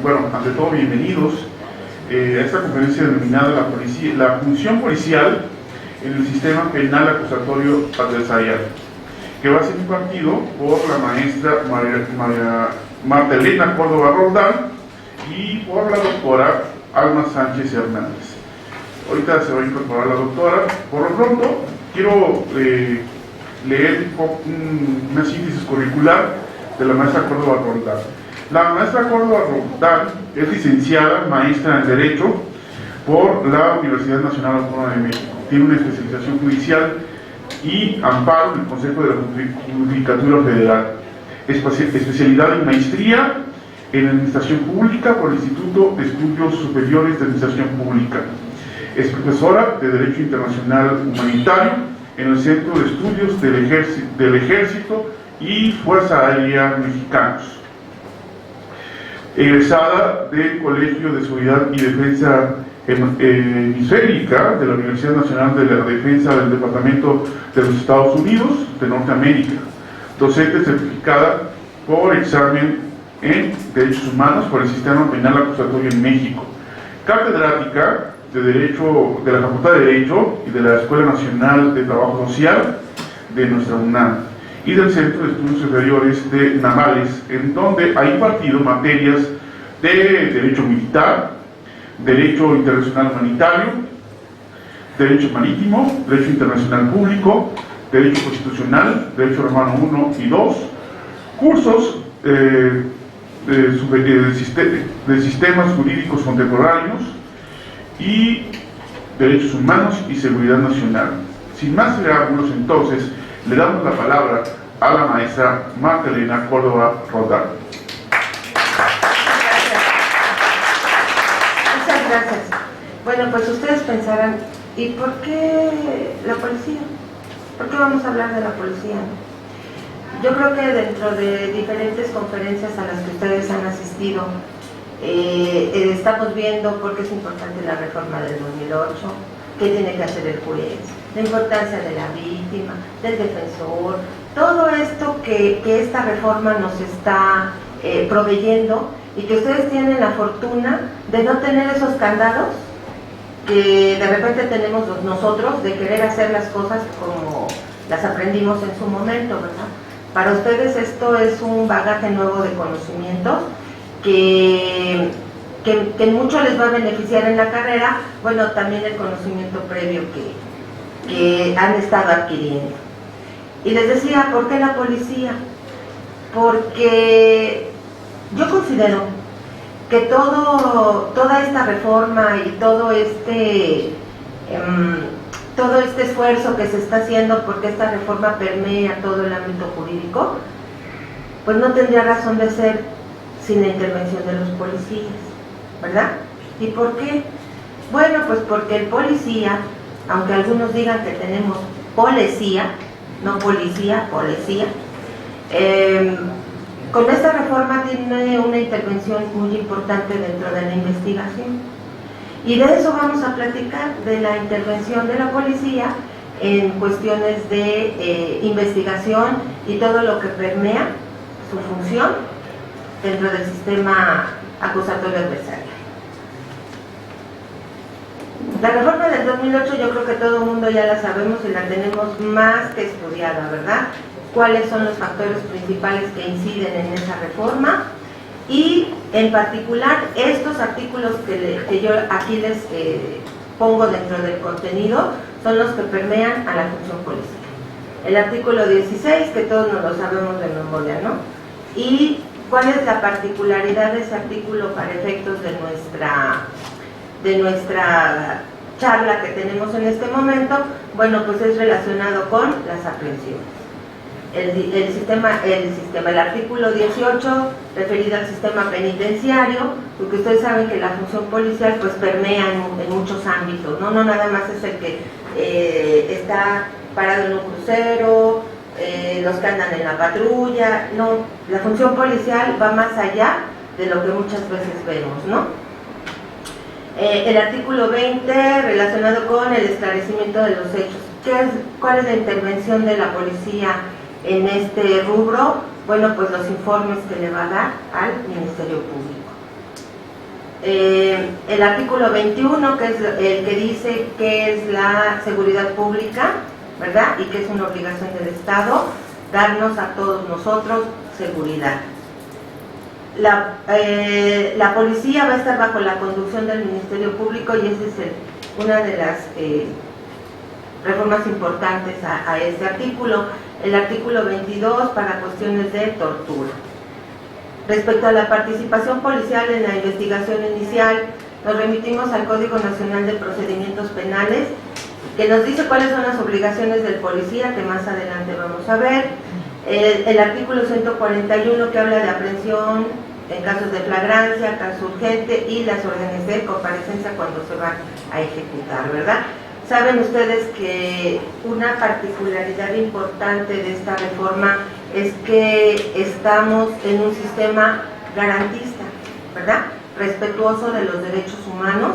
bueno, ante todo, bienvenidos a esta conferencia denominada la función policial en el sistema penal acusatorio adversarial, que va a ser impartido por la maestra Marta Elena Córdoba Roldán y por la doctora Alma Sánchez Hernández. Ahorita se va a incorporar la doctora. Por lo pronto, quiero leer una síntesis curricular de la maestra Córdoba Roldán. La maestra Córdoba Roldán es licenciada maestra en Derecho por la Universidad Nacional Autónoma de México. Tiene una especialización judicial y amparo en el Consejo de la Judicatura Federal. Especialidad en maestría en Administración Pública por el Instituto de Estudios Superiores de Administración Pública. Es profesora de Derecho Internacional Humanitario en el Centro de Estudios del Ejército y Fuerza Aérea Mexicanos. Egresada del Colegio de Seguridad y Defensa Hemisférica de la Universidad Nacional de la Defensa del Departamento de los Estados Unidos de Norteamérica. Docente certificada por examen en Derechos Humanos por el Sistema Penal Acusatorio en México. Catedrática de Derecho de la Facultad de Derecho y de la Escuela Nacional de Trabajo Social de nuestra UNAM y del Centro de Estudios Superiores de Navales, en donde ha impartido materias de Derecho Militar, Derecho Internacional Humanitario, Derecho Marítimo, Derecho Internacional Público, Derecho Constitucional, Derecho Romano 1 y 2, cursos de sistemas jurídicos contemporáneos y derechos humanos y seguridad nacional. Sin más preámbulos, entonces, le damos la palabra a la maestra Marta Elena Córdoba Roldán. Muchas gracias. Bueno, pues ustedes pensarán, ¿y por qué la policía? ¿Por qué vamos a hablar de la policía? Yo creo que dentro de diferentes conferencias a las que ustedes han asistido, estamos viendo por qué es importante la reforma del 2008, qué tiene que hacer el juez, la importancia de la víctima, del defensor, todo esto que esta reforma nos está proveyendo, y que ustedes tienen la fortuna de no tener esos candados que de repente tenemos nosotros de querer hacer las cosas como las aprendimos en su momento, ¿verdad? Para ustedes esto es un bagaje nuevo de conocimientos que mucho les va a beneficiar en la carrera, bueno, también el conocimiento previo que han estado adquiriendo. Y les decía, ¿por qué la policía? Porque yo considero que toda esta reforma y todo este esfuerzo que se está haciendo porque esta reforma permea todo el ámbito jurídico, pues no tendría razón de ser sin la intervención de los policías, ¿verdad? ¿Y por qué? Bueno, pues porque el policía, aunque algunos digan que tenemos policía, no policía, policía, con esta reforma tiene una intervención muy importante dentro de la investigación. Y de eso vamos a platicar, de la intervención de la policía en cuestiones de investigación y todo lo que permea su función dentro del sistema acusatorio adversarial. La reforma del 2008 yo creo que todo el mundo ya la sabemos y la tenemos más que estudiada, ¿verdad? Cuáles son los factores principales que inciden en esa reforma y en particular estos artículos que yo aquí les pongo dentro del contenido son los que permean a la función policial. El artículo 16, que todos nos lo sabemos de memoria, ¿no? Y cuál es la particularidad de ese artículo para efectos de nuestra charla que tenemos en este momento. Bueno, pues es relacionado con las aprehensiones. El artículo 18 referido al sistema penitenciario, porque ustedes saben que la función policial pues permea en muchos ámbitos, no nada más es el que está parado en un crucero, los que andan en la patrulla, no, la función policial va más allá de lo que muchas veces vemos, ¿no? El artículo 20 relacionado con el esclarecimiento de los hechos. ¿Cuál es la intervención de la policía en este rubro? Bueno, pues los informes que le va a dar al Ministerio Público. el artículo 21, que es el que dice que es la seguridad pública, ¿verdad? Y que es una obligación del Estado darnos a todos nosotros seguridad. La policía va a estar bajo la conducción del Ministerio Público y esa es una de las reformas importantes a este artículo. El artículo 22 para cuestiones de tortura. Respecto a la participación policial en la investigación inicial, nos remitimos al Código Nacional de Procedimientos Penales, que nos dice cuáles son las obligaciones del policía, que más adelante vamos a ver. El artículo 141, que habla de aprehensión en casos de flagrancia, caso urgente y las órdenes de comparecencia cuando se van a ejecutar, ¿verdad? Saben ustedes que una particularidad importante de esta reforma es que estamos en un sistema garantista, ¿verdad? Respetuoso de los derechos humanos,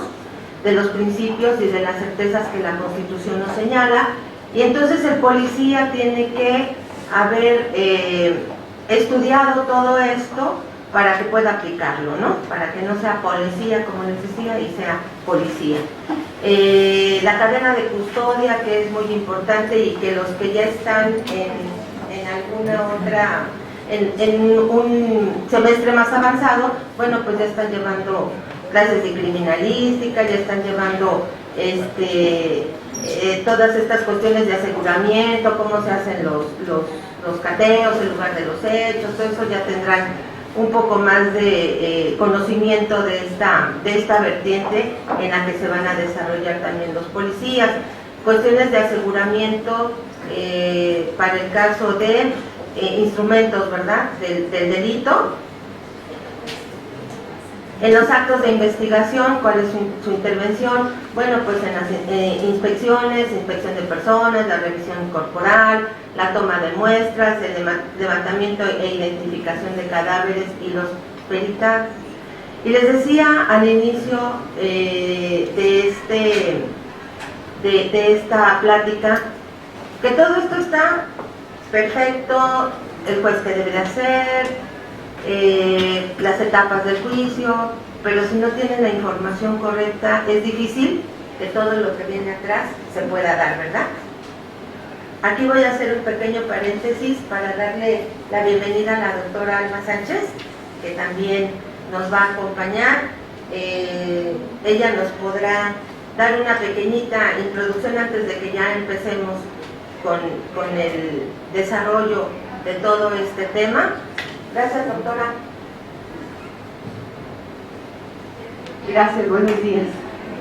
de los principios y de las certezas que la Constitución nos señala, y entonces el policía tiene que haber estudiado todo esto para que pueda aplicarlo, ¿no? Para que no sea policía, como les decía, y sea policía. La cadena de custodia, que es muy importante y que los que ya están en alguna otra, en un semestre más avanzado, bueno, pues ya están llevando clases de criminalística, ya están llevando todas estas cuestiones de aseguramiento, cómo se hacen los cateos en lugar de los hechos, todo eso ya tendrán un poco más de conocimiento de esta vertiente en la que se van a desarrollar también los policías. Cuestiones de aseguramiento para el caso de instrumentos, ¿verdad?, del delito. En los actos de investigación, ¿cuál es su intervención? Bueno, pues en las inspecciones, inspección de personas, la revisión corporal, la toma de muestras, el levantamiento e identificación de cadáveres y los peritajes. Y les decía al inicio de esta plática que todo esto está perfecto, el juez que debe de hacer, las etapas del juicio, pero si no tienen la información correcta es difícil que todo lo que viene atrás se pueda dar, ¿verdad? Aquí voy a hacer un pequeño paréntesis para darle la bienvenida a la doctora Alma Sánchez, que también nos va a acompañar. Ella nos podrá dar una pequeñita introducción antes de que ya empecemos con el desarrollo de todo este tema. Gracias, doctora. Gracias, buenos días.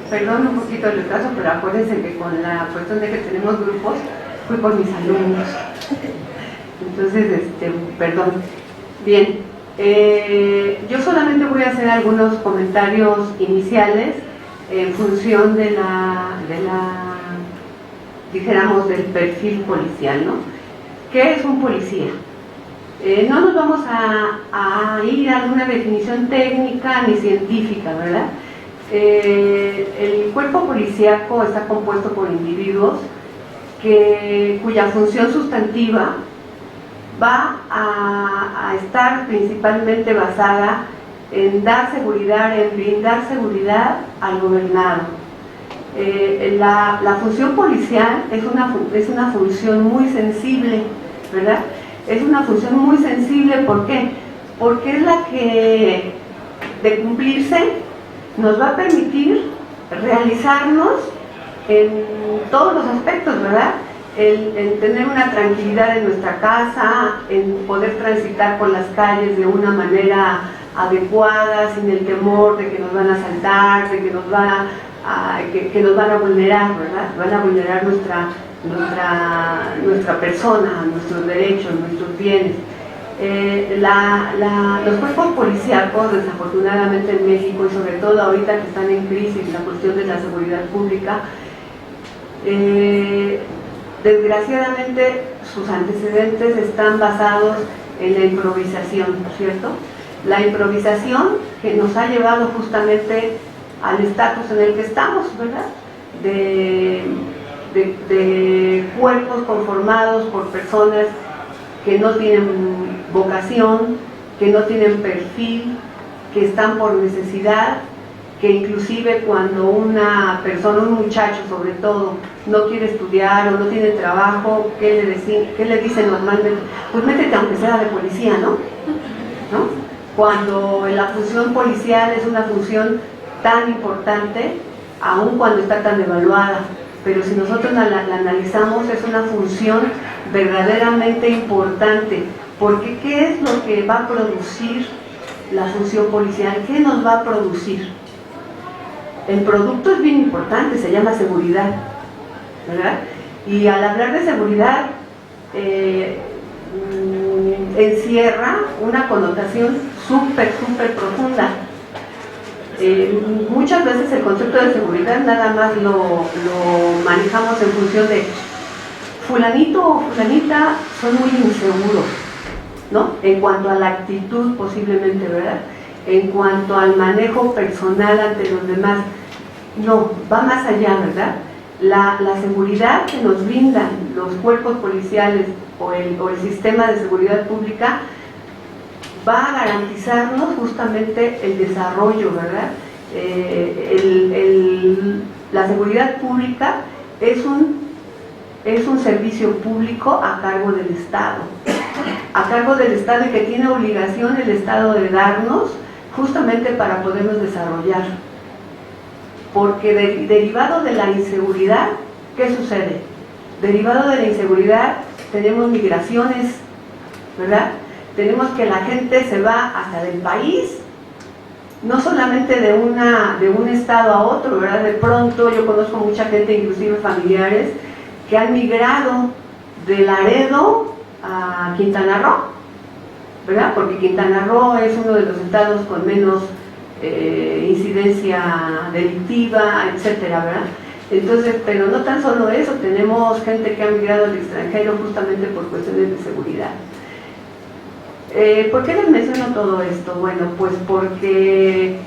Perdón un poquito el retraso, pero acuérdense que con la cuestión de que tenemos grupos, fui por mis alumnos. Entonces, perdón. Bien, yo solamente voy a hacer algunos comentarios iniciales en función de dijéramos, del perfil policial, ¿no? ¿Qué es un policía? No nos vamos a ir a alguna definición técnica ni científica, ¿verdad? El cuerpo policíaco está compuesto por individuos cuya función sustantiva va a estar principalmente basada en dar seguridad, en brindar seguridad al gobernado. La función policial es una función muy sensible, ¿verdad? Es una función muy sensible, ¿por qué? Porque es la que, de cumplirse, nos va a permitir realizarnos en todos los aspectos, ¿verdad? En tener una tranquilidad en nuestra casa, en poder transitar por las calles de una manera adecuada, sin el temor de que nos van a asaltar, de que nos van a vulnerar, ¿verdad? Van a vulnerar nuestra persona, nuestros derechos, nuestros bienes. Los cuerpos policíacos, desafortunadamente en México, y sobre todo ahorita que están en crisis la cuestión de la seguridad pública, desgraciadamente sus antecedentes están basados en la improvisación, ¿cierto? La improvisación que nos ha llevado justamente al estatus en el que estamos, ¿verdad? De cuerpos conformados por personas que no tienen vocación, que no tienen perfil, que están por necesidad que inclusive cuando una persona, un muchacho sobre todo, no quiere estudiar o no tiene trabajo, ¿qué le dicen normalmente? Pues métete aunque sea de policía, ¿no? Cuando la función policial es una función tan importante, aun cuando está tan devaluada, pero si nosotros la analizamos, es una función verdaderamente importante, porque ¿qué es lo que va a producir la función policial? ¿Qué nos va a producir? El producto es bien importante, se llama seguridad, ¿verdad? Y al hablar de seguridad, encierra una connotación súper profunda. Muchas veces el concepto de seguridad nada más lo manejamos en función de fulanito o fulanita son muy inseguros, ¿no? En cuanto a la actitud posiblemente, ¿verdad? En cuanto al manejo personal ante los demás. No, va más allá, ¿verdad? La seguridad que nos brindan los cuerpos policiales o el sistema de seguridad pública va a garantizarnos justamente el desarrollo, ¿verdad? La seguridad pública es un servicio público a cargo del Estado, y que tiene obligación el Estado de darnos justamente para podernos desarrollar. Porque derivado de la inseguridad, ¿qué sucede? Derivado de la inseguridad tenemos migraciones, ¿verdad? Tenemos que la gente se va hasta del país, no solamente de un estado a otro, ¿verdad? De pronto yo conozco mucha gente, inclusive familiares, que han migrado de Laredo a Quintana Roo, ¿verdad? Porque Quintana Roo es uno de los estados con menos incidencia delictiva, etcétera, ¿verdad? Entonces, pero no tan solo eso, tenemos gente que ha migrado al extranjero justamente por cuestiones de seguridad. ¿Por qué les menciono todo esto? Bueno, pues porque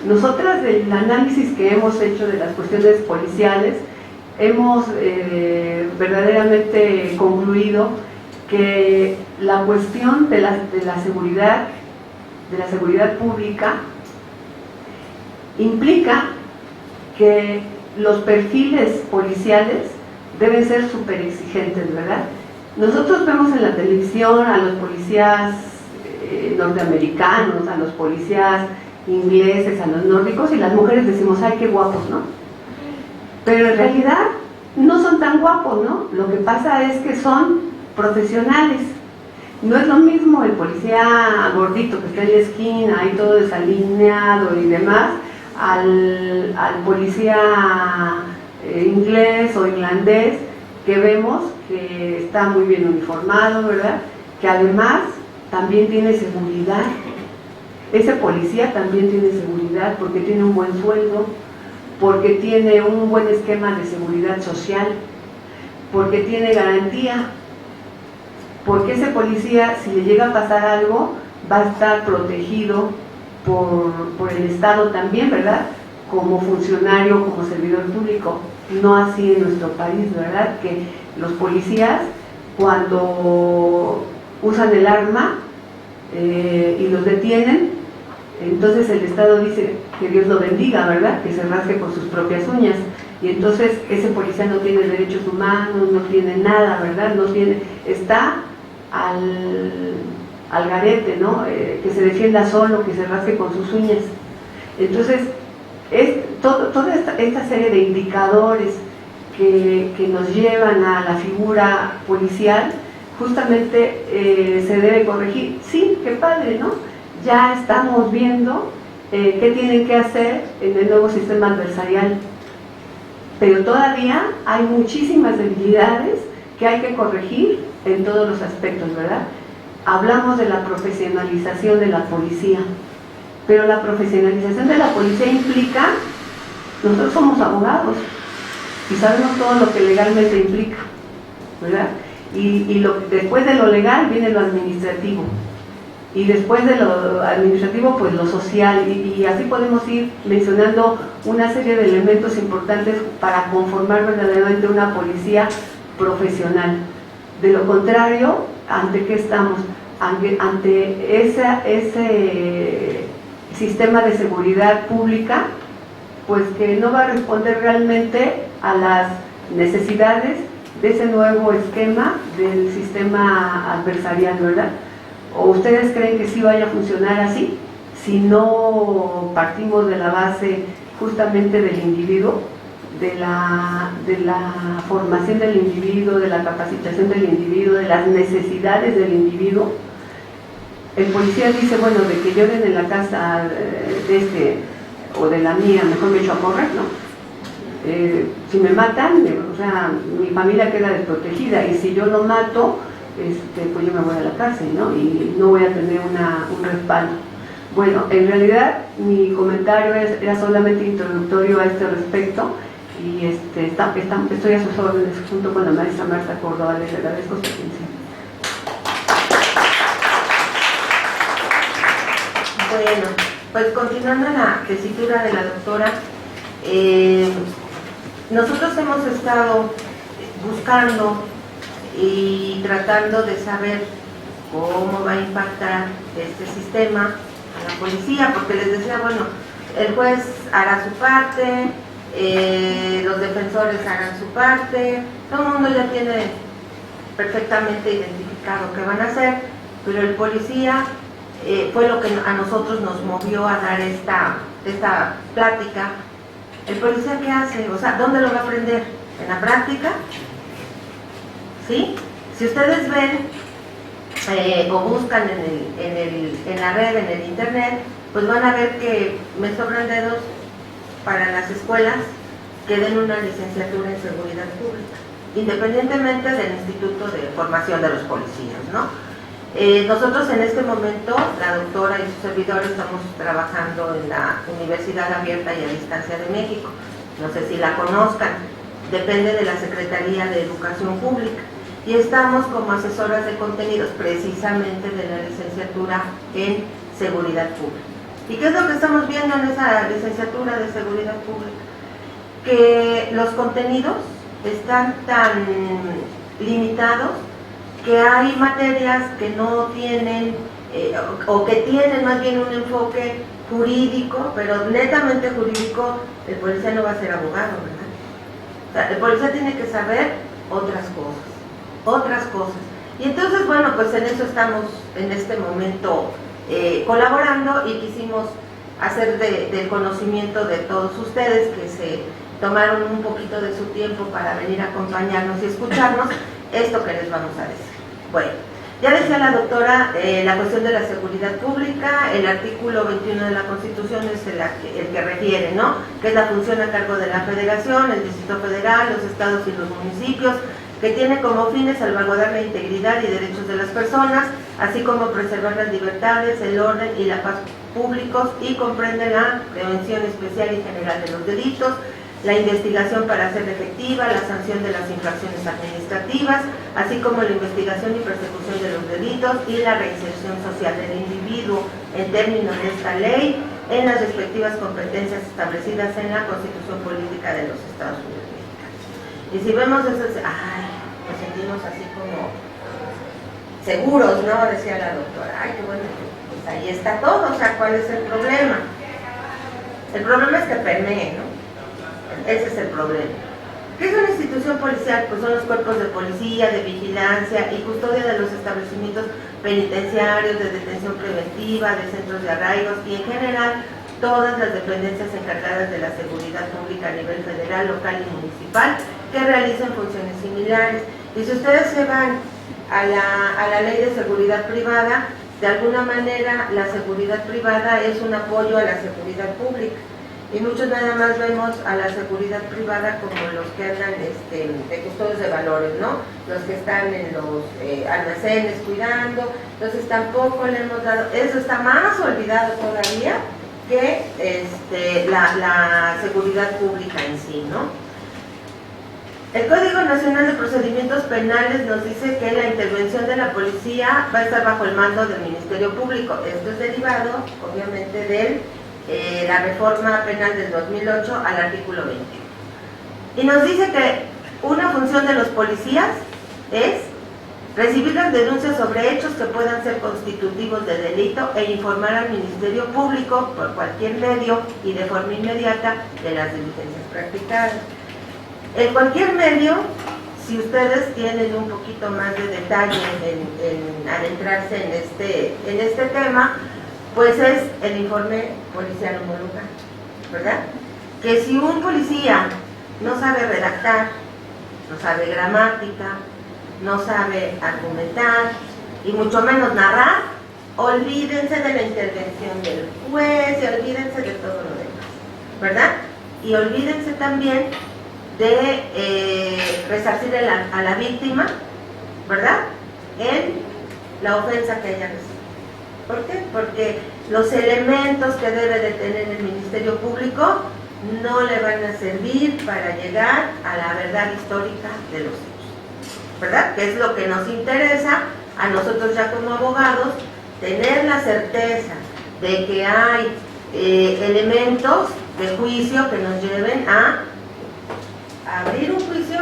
nosotras del análisis que hemos hecho de las cuestiones policiales, hemos verdaderamente concluido que la cuestión de la seguridad pública implica que los perfiles policiales deben ser súper exigentes, ¿verdad? Nosotros vemos en la televisión a los policías norteamericanos, a los policías ingleses, a los nórdicos, y las mujeres decimos, ¡ay, qué guapos!, ¿no? Pero en realidad no son tan guapos, ¿no? Lo que pasa es que son profesionales. No es lo mismo el policía gordito que está en la esquina, ahí todo desalineado y demás, al policía inglés o irlandés, que vemos que está muy bien uniformado, ¿verdad? Que además también tiene seguridad. Ese policía también tiene seguridad porque tiene un buen sueldo, porque tiene un buen esquema de seguridad social, porque tiene garantía, porque ese policía, si le llega a pasar algo, va a estar protegido por el Estado también, ¿verdad? Como funcionario, como servidor público. No así en nuestro país, ¿verdad? Que los policías, cuando usan el arma y los detienen, entonces el Estado dice que Dios lo bendiga, ¿verdad? Que se rasque con sus propias uñas. Y entonces ese policía no tiene derechos humanos, no tiene nada, ¿verdad? No tiene, está al garete, ¿no? Que se defienda solo, que se rasque con sus uñas. Entonces, toda esta serie de indicadores que nos llevan a la figura policial, justamente se debe corregir. Sí, qué padre, ¿no? Ya estamos viendo qué tienen que hacer en el nuevo sistema adversarial, pero todavía hay muchísimas debilidades que hay que corregir en todos los aspectos, ¿verdad? Hablamos de la profesionalización de la policía, pero la profesionalización de la policía implica, nosotros somos abogados y sabemos todo lo que legalmente implica, ¿verdad? Y después de lo legal viene lo administrativo, y después de lo administrativo pues lo social, y así podemos ir mencionando una serie de elementos importantes para conformar verdaderamente una policía profesional. De lo contrario, ¿ante qué estamos? Ante ese sistema de seguridad pública pues que no va a responder realmente a las necesidades de ese nuevo esquema del sistema adversarial, ¿verdad? ¿O ustedes creen que sí vaya a funcionar así? Si no partimos de la base justamente del individuo, de la formación del individuo, de la capacitación del individuo, de las necesidades del individuo. El policía dice, bueno, de que lloren en la casa de este o de la mía, mejor me echo a correr, ¿no? Si me matan, o sea, mi familia queda desprotegida, y si yo lo mato, pues yo me voy a la cárcel, ¿no? Y no voy a tener un respaldo. Bueno, en realidad mi comentario era solamente introductorio a este respecto, y estoy a sus órdenes junto con la maestra Marta Córdoba. Les agradezco su atención. Bueno, pues continuando la tesitura de la doctora, nosotros hemos estado buscando y tratando de saber cómo va a impactar este sistema a la policía, porque les decía, bueno, el juez hará su parte, los defensores harán su parte, todo el mundo ya tiene perfectamente identificado qué van a hacer, pero el policía fue lo que a nosotros nos movió a dar esta plática. ¿El policía qué hace? O sea, ¿dónde lo va a aprender? ¿En la práctica? ¿Sí? Si ustedes ven o buscan en la red, en el internet, pues van a ver que me sobran dedos para las escuelas que den una licenciatura en seguridad pública, independientemente del Instituto de Formación de los Policías, ¿no? Nosotros en este momento, la doctora y su servidor, estamos trabajando en la Universidad Abierta y a Distancia de México. No sé si la conozcan, depende de la Secretaría de Educación Pública, y estamos como asesoras de contenidos precisamente de la licenciatura en Seguridad Pública. ¿Y qué es lo que estamos viendo en esa licenciatura de Seguridad Pública? Que los contenidos están tan limitados que hay materias que no tienen, o que tienen más bien un enfoque jurídico, pero netamente jurídico. El policía no va a ser abogado, ¿verdad? O sea, el policía tiene que saber otras cosas. Y entonces, bueno, pues en eso estamos en este momento colaborando, y quisimos hacer del conocimiento de todos ustedes que se tomaron un poquito de su tiempo para venir a acompañarnos y escucharnos, esto que les vamos a decir. Bueno, ya decía la doctora, la cuestión de la seguridad pública, el artículo 21 de la Constitución es el que refiere, ¿no? Que es la función a cargo de la Federación, el Distrito Federal, los estados y los municipios, que tiene como fines salvaguardar la integridad y derechos de las personas, así como preservar las libertades, el orden y la paz públicos, y comprende la prevención especial y general de los delitos, la investigación para hacer efectiva la sanción de las infracciones administrativas, así como la investigación y persecución de los delitos y la reinserción social del individuo en términos de esta ley en las respectivas competencias establecidas en la Constitución Política de los Estados Unidos Mexicanos. Y si vemos eso, nos sentimos así como seguros, ¿no? Decía la doctora, ay, qué bueno, pues ahí está todo. O sea, ¿cuál es el problema? El problema es que permee, ¿no? Ese es el problema. ¿Qué es una institución policial? Pues son los cuerpos de policía, de vigilancia y custodia de los establecimientos penitenciarios, de detención preventiva, de centros de arraigos, y en general todas las dependencias encargadas de la seguridad pública a nivel federal, local y municipal que realicen funciones similares. Y si ustedes se van a la ley de seguridad privada, de alguna manera la seguridad privada es un apoyo a la seguridad pública. Y muchos nada más vemos a la seguridad privada como los que andan de custodios de valores, ¿no? Los que están en los almacenes cuidando. Entonces tampoco le hemos dado, eso está más olvidado todavía que la seguridad pública en sí, ¿no? El Código Nacional de Procedimientos Penales nos dice que la intervención de la policía va a estar bajo el mando del Ministerio Público. Esto es derivado, obviamente, de la reforma penal del 2008 al artículo 20. Y nos dice que una función de los policías es recibir las denuncias sobre hechos que puedan ser constitutivos de delito e informar al Ministerio Público por cualquier medio y de forma inmediata de las diligencias practicadas. En cualquier medio, si ustedes tienen un poquito más de detalle en adentrarse en este tema, pues es el informe policial homologado, ¿verdad? Que si un policía no sabe redactar, no sabe gramática, no sabe argumentar y mucho menos narrar, olvídense de la intervención del juez y olvídense de todo lo demás, ¿verdad? Y olvídense también de resarcir a la víctima, ¿verdad?, en la ofensa que haya recibido. ¿Por qué? Porque los elementos que debe de tener el Ministerio Público no le van a servir para llegar a la verdad histórica de los hechos, ¿verdad? Que es lo que nos interesa a nosotros ya como abogados, tener la certeza de que hay elementos de juicio que nos lleven a abrir un juicio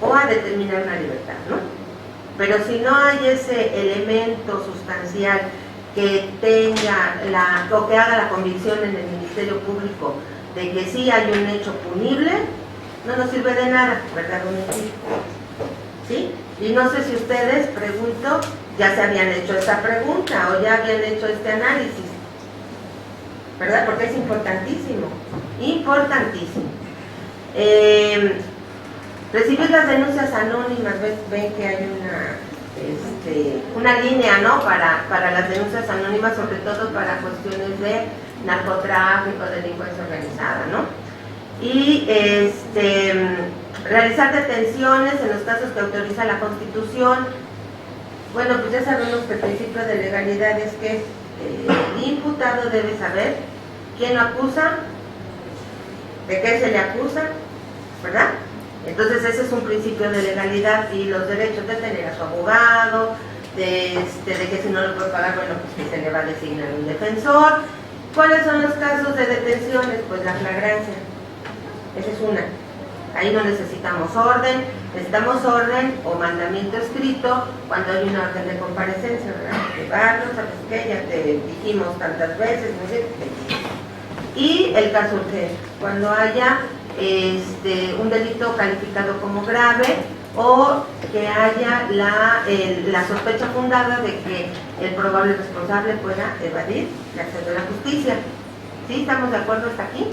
o a determinar una libertad, ¿no? Pero si no hay ese elemento sustancial que tenga o que haga la convicción en el Ministerio Público de que sí hay un hecho punible, no nos sirve de nada, ¿verdad, don Enrique? ¿Sí? Y no sé si ustedes, pregunto, ya se habían hecho esta pregunta o ya habían hecho este análisis, ¿verdad? Porque es importantísimo, importantísimo. Recibir las denuncias anónimas, ven que hay una línea, ¿no?, para las denuncias anónimas, sobre todo para cuestiones de narcotráfico, delincuencia organizada, ¿no? Y realizar detenciones en los casos que autoriza la Constitución. Bueno, pues ya sabemos que el principio de legalidad es que el imputado debe saber quién lo acusa, de qué se le acusa, ¿verdad? Entonces ese es un principio de legalidad, y los derechos de tener a su abogado, de que si no lo puede pagar, bueno, pues que se le va a designar un defensor. ¿Cuáles son los casos de detenciones? Pues la flagrancia, esa es una. Ahí no necesitamos orden, necesitamos orden o mandamiento escrito cuando hay una orden de comparecencia, ¿verdad? Llevarlo, ¿sabes qué? Ya te dijimos tantas veces, no sé. Y el caso urgente, cuando haya un delito calificado como grave o que haya la sospecha fundada de que el probable responsable pueda evadir el acceso a la justicia. ¿Sí? ¿Estamos de acuerdo hasta aquí?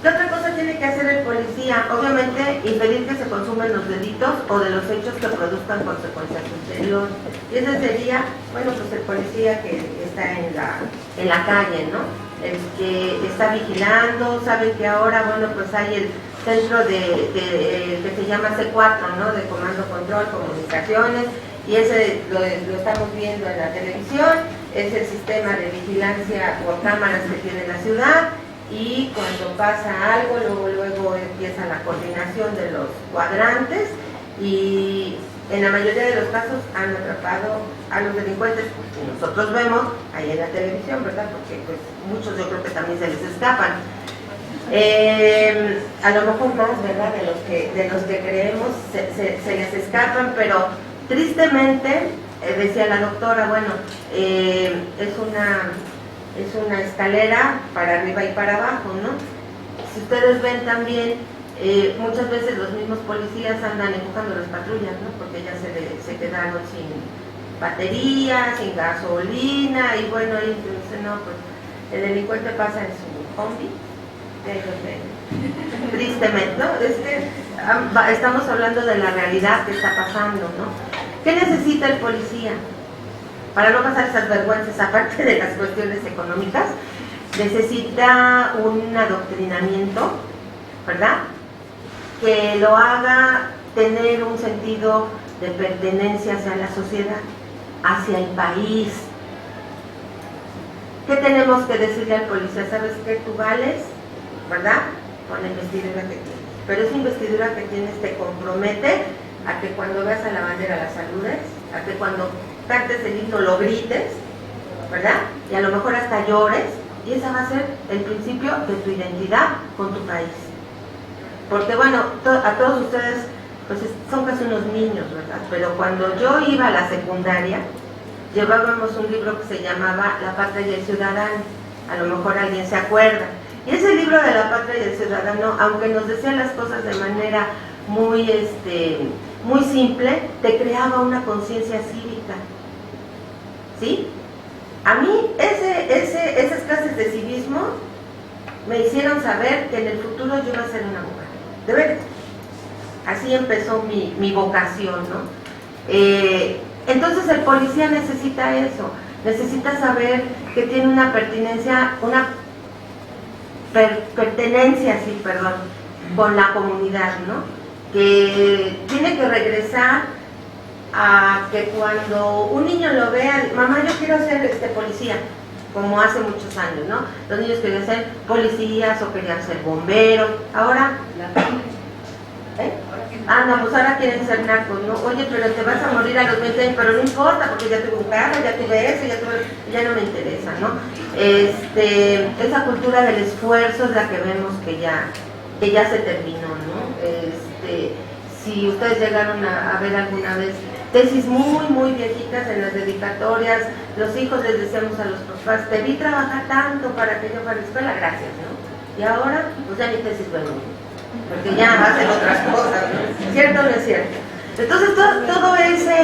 ¿Qué otra cosa tiene que hacer el policía? Obviamente, impedir que se consumen los delitos o de los hechos que produzcan consecuencias ulteriores. Y ese sería, bueno, pues el policía que está en la calle, ¿no? El que está vigilando, saben que ahora, bueno, pues hay el centro que se llama C4, ¿no?, de Comando, Control, Comunicaciones, y ese lo estamos viendo en la televisión, es el sistema de vigilancia por cámaras que tiene la ciudad, y cuando pasa algo, luego empieza la coordinación de los cuadrantes, y en la mayoría de los casos han atrapado a los delincuentes, que nosotros vemos ahí en la televisión, ¿verdad? Porque pues muchos yo creo que también se les escapan. A lo mejor más, ¿verdad?, de los que creemos se les escapan, pero tristemente, decía la doctora, bueno, es una escalera para arriba y para abajo, ¿no? Si ustedes ven también, muchas veces los mismos policías andan empujando las patrullas, ¿no?, porque ya se quedaron sin batería, sin gasolina, y bueno, y entonces no, pues el delincuente pasa en su combi, tristemente, ¿no? Estamos hablando de la realidad que está pasando, ¿no? ¿Qué necesita el policía? Para no pasar esas vergüenzas, aparte de las cuestiones económicas, necesita un adoctrinamiento, ¿verdad?, que lo haga tener un sentido de pertenencia hacia la sociedad, hacia el país. ¿Qué tenemos que decirle al policía? ¿Sabes qué? Tú vales, ¿verdad?, con la investidura que tienes. Pero esa investidura que tienes te compromete a que cuando veas a la bandera la saludes, a que cuando cantes el himno lo grites, ¿verdad? Y a lo mejor hasta llores, y esa va a ser el principio de tu identidad con tu país. Porque bueno, a todos ustedes pues son casi unos niños, ¿verdad? Pero cuando yo iba a la secundaria, llevábamos un libro que se llamaba La Patria y el Ciudadano, a lo mejor alguien se acuerda. Y ese libro de La Patria y el Ciudadano, aunque nos decían las cosas de manera muy simple, te creaba una conciencia cívica, ¿sí? A mí esas clases de civismo me hicieron saber que en el futuro yo iba a ser una mujer, de verdad. Así empezó mi vocación, ¿no? Entonces el policía necesita eso, necesita saber que tiene una pertenencia, sí, perdón, con la comunidad, ¿no? Que tiene que regresar a que cuando un niño lo vea, mamá, yo quiero ser policía, como hace muchos años, ¿no? Los niños querían ser policías o querían ser bomberos, ahora... no, pues ahora quieren ser narcos, ¿no? Oye, pero te vas a morir a los 20 años, pero no importa, porque ya tuve un carro, ya tuve eso, ya no me interesa, ¿no? Esa cultura del esfuerzo es la que vemos que ya se terminó, ¿no? Si ustedes llegaron a ver alguna vez tesis muy viejitas en las dedicatorias, los hijos les decíamos a los papás, te vi trabajar tanto para que yo fuera a la escuela, gracias, ¿no? Y ahora, pues ya mi tesis bueno, porque ya hacen otras cosas, ¿no? ¿Cierto o no es cierto? Entonces todo esa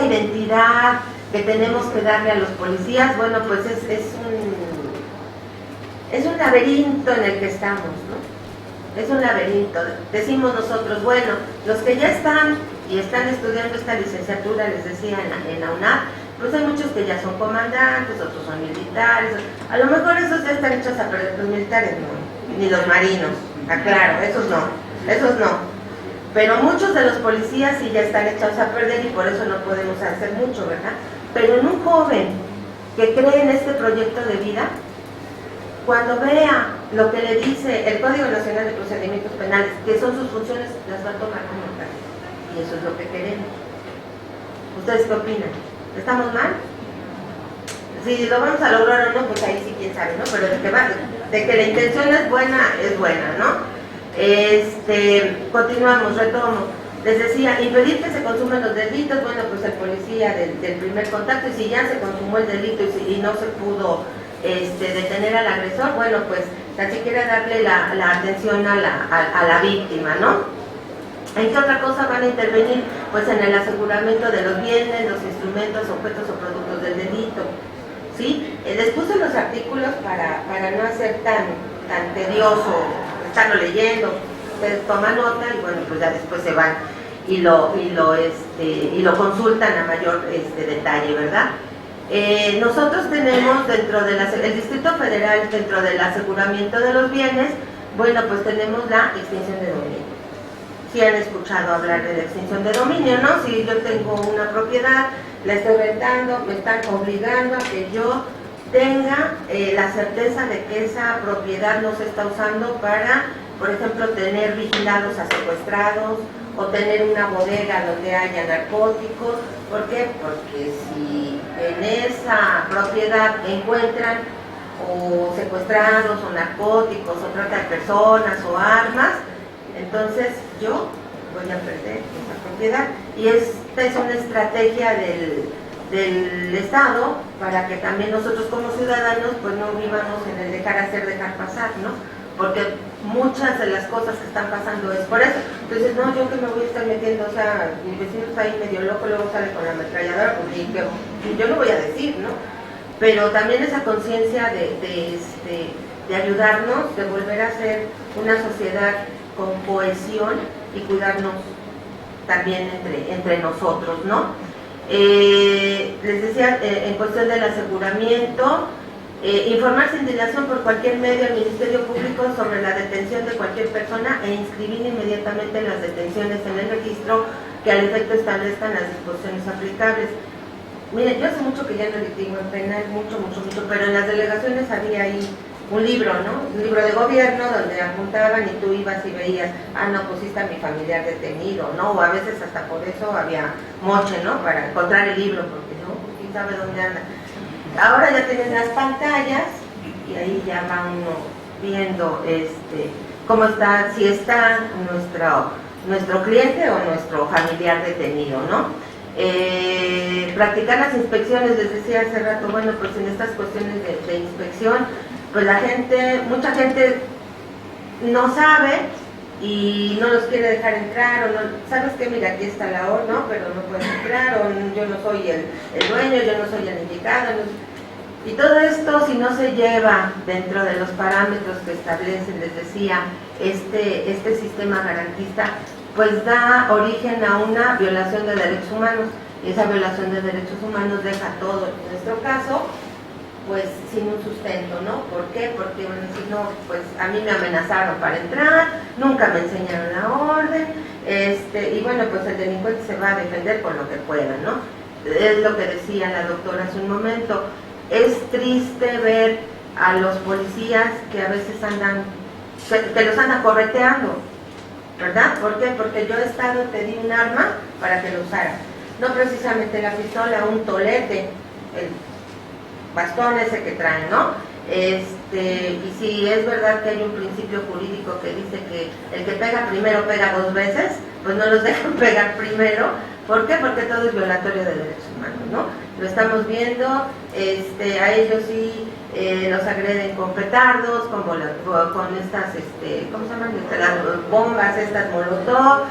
identidad que tenemos que darle a los policías, bueno, pues es un laberinto en el que estamos, ¿no? Es un laberinto. Decimos nosotros, bueno, los que ya están estudiando esta licenciatura, les decía, en la UNAM, pues hay muchos que ya son comandantes, otros son militares, a lo mejor esos ya están hechos a perder, los militares no, ni los marinos, aclaro, esos no. Pero muchos de los policías sí ya están echados a perder y por eso no podemos hacer mucho, ¿verdad? Pero en un joven que cree en este proyecto de vida, cuando vea lo que le dice el Código Nacional de Procedimientos Penales, que son sus funciones, las va a tomar como tal. Y eso es lo que queremos. ¿Ustedes qué opinan? ¿Estamos mal? Si lo vamos a lograr o no, pues ahí sí quién sabe, ¿no? Pero de que la intención es buena, ¿no? Continuamos, retomo. Les decía, impedir que se consumen los delitos, bueno, pues el policía del primer contacto, y si ya se consumó el delito y no se pudo detener al agresor, bueno, pues tan siquiera darle la atención a la víctima, ¿no? ¿En qué otra cosa van a intervenir? Pues en el aseguramiento de los bienes, los instrumentos, objetos o productos del delito, ¿sí? Les puse los artículos para no hacer tan tedioso estarlo leyendo. Ustedes toman nota y bueno, pues ya después se van y lo consultan a mayor detalle, ¿verdad? Nosotros tenemos dentro del Distrito Federal, dentro del aseguramiento de los bienes, bueno, pues tenemos la extinción de dominio. Si han escuchado hablar de la extinción de dominio, ¿no? Si yo tengo una propiedad, la estoy rentando, me están obligando a que yo tenga la certeza de que esa propiedad no se está usando para, por ejemplo, tener vigilados a secuestrados o tener una bodega donde haya narcóticos. ¿Por qué? Porque si en esa propiedad encuentran o secuestrados o narcóticos o trata de personas o armas, entonces yo voy a perder esa propiedad. Y esta es una estrategia del Estado para que también nosotros como ciudadanos pues no vivamos en el dejar hacer, dejar pasar, ¿no? Porque muchas de las cosas que están pasando es por eso. Entonces, no, yo que me voy a estar metiendo, o sea, mi vecino está ahí medio loco, luego sale con la ametralladora, pues yo no voy a decir, ¿no? Pero también esa conciencia de ayudarnos, de volver a ser una sociedad con cohesión y cuidarnos también entre nosotros, ¿no? Les decía, en cuestión del aseguramiento, informar sin dilación por cualquier medio al Ministerio Público sobre la detención de cualquier persona e inscribir inmediatamente las detenciones en el registro que al efecto establezcan las disposiciones aplicables. Miren, yo hace mucho que ya no litigo en penal, mucho, pero en las delegaciones había ahí un libro, ¿no? Un libro de gobierno donde apuntaban y tú ibas y veías, no, pues sí está mi familiar detenido, ¿no? O a veces hasta por eso había moche, ¿no? Para encontrar el libro, porque no, quién sabe dónde anda. Ahora ya tienen las pantallas y ahí ya va uno viendo cómo está, si está nuestro cliente o nuestro familiar detenido, ¿no? Practicar las inspecciones, les decía hace rato, bueno, pues en estas cuestiones de inspección, pues mucha gente no sabe y no los quiere dejar entrar, o no, ¿sabes qué? Mira, aquí está la orden, ¿no? Pero no puedes entrar, o yo no soy el dueño, yo no soy el indicado, y todo esto, si no se lleva dentro de los parámetros que establecen, les decía, este sistema garantista, pues da origen a una violación de derechos humanos, y esa violación de derechos humanos deja todo, en nuestro caso, pues sin un sustento, ¿no? ¿Por qué? Porque bueno, si no, pues a mí me amenazaron para entrar, nunca me enseñaron la orden, y bueno, pues el delincuente se va a defender con lo que pueda, ¿no? Es lo que decía la doctora hace un momento, es triste ver a los policías que a veces que los andan correteando, ¿verdad? ¿Por qué? Porque yo he estado, te di un arma para que lo usaras, no precisamente la pistola, un tolete, el bastón ese que traen, ¿no? Y si es verdad que hay un principio jurídico que dice que el que pega primero pega dos veces, pues no los dejan pegar primero. ¿Por qué? Porque todo es violatorio de derechos humanos, ¿no? Lo estamos viendo, a ellos sí los agreden con petardos, con estas, ¿cómo se llaman? Las bombas, estas molotov,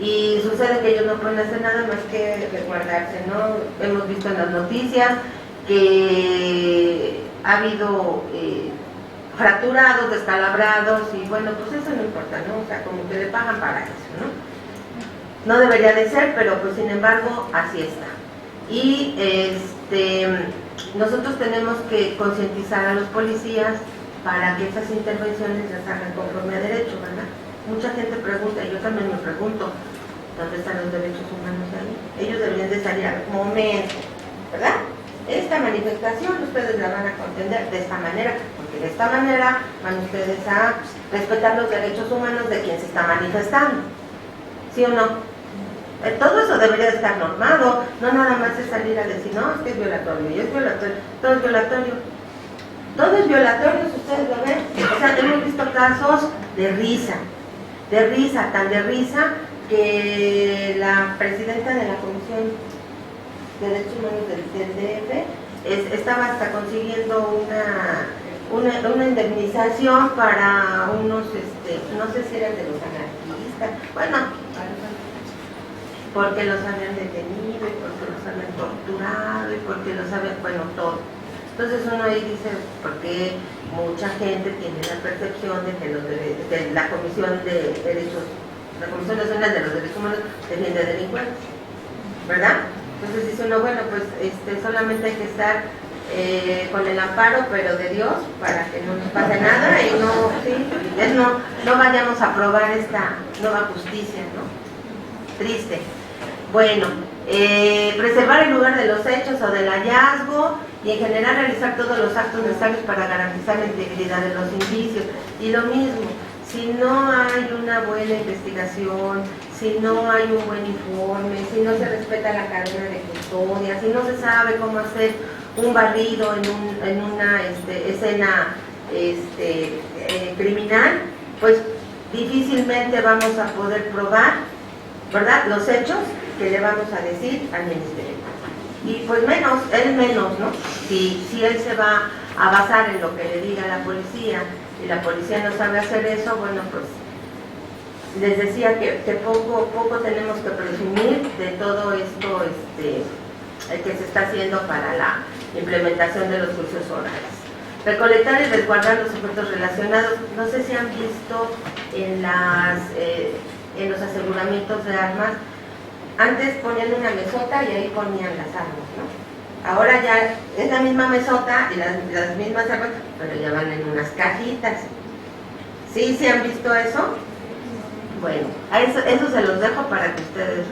y sucede que ellos no pueden hacer nada más que resguardarse, ¿no? Hemos visto en las noticias que ha habido fracturados, descalabrados, y bueno, pues eso no importa, ¿no? O sea, como que le pagan para eso, ¿no? No debería de ser, pero pues sin embargo, así está. Y nosotros tenemos que concientizar a los policías para que esas intervenciones las hagan conforme a derecho, ¿verdad? Mucha gente pregunta, y yo también me pregunto, ¿dónde están los derechos humanos ahí? Ellos deberían de salir al momento, ¿verdad? Esta manifestación ustedes la van a contender de esta manera, porque de esta manera van ustedes a respetar los derechos humanos de quien se está manifestando, ¿sí o no? Todo eso debería de estar normado, no nada más es salir a decir, no, es que es violatorio, y es violatorio, todo es violatorio. Todo es violatorio, si ustedes lo ven. O sea, hemos visto casos de risa, tan de risa, que la presidenta de la Comisión de Derechos Humanos del DF estaba hasta consiguiendo una indemnización para unos, no sé si eran de los anarquistas, bueno, porque los habían detenido, y porque los habían torturado, y porque los habían, bueno, todo. Entonces uno ahí dice, porque mucha gente tiene la percepción de que la Comisión de Derechos, la Comisión Nacional de los Derechos Humanos defiende delincuentes, ¿verdad? Entonces dice uno, bueno, pues solamente hay que estar con el amparo, pero de Dios, para que no nos pase nada y no vayamos a aprobar esta nueva justicia, ¿no? Triste. Bueno, preservar el lugar de los hechos o del hallazgo, y en general realizar todos los actos necesarios para garantizar la integridad de los indicios. Y lo mismo, si no hay una buena investigación, si no hay un buen informe, si no se respeta la cadena de custodia, si no se sabe cómo hacer un barrido en una escena criminal, pues difícilmente vamos a poder probar, ¿verdad?, los hechos que le vamos a decir al ministerio. Y pues él menos, ¿no? Si él se va a basar en lo que le diga la policía, y la policía no sabe hacer eso, bueno, pues les decía que poco tenemos que presumir de todo esto que se está haciendo para la implementación de los juicios orales. Recolectar y resguardar los objetos relacionados. No sé si han visto en los aseguramientos de armas, antes ponían una mesota y ahí ponían las armas, ¿no? Ahora ya es la misma mesota y las mismas armas, pero ya van en unas cajitas. ¿Sí han visto eso? Bueno, eso se los dejo para que ustedes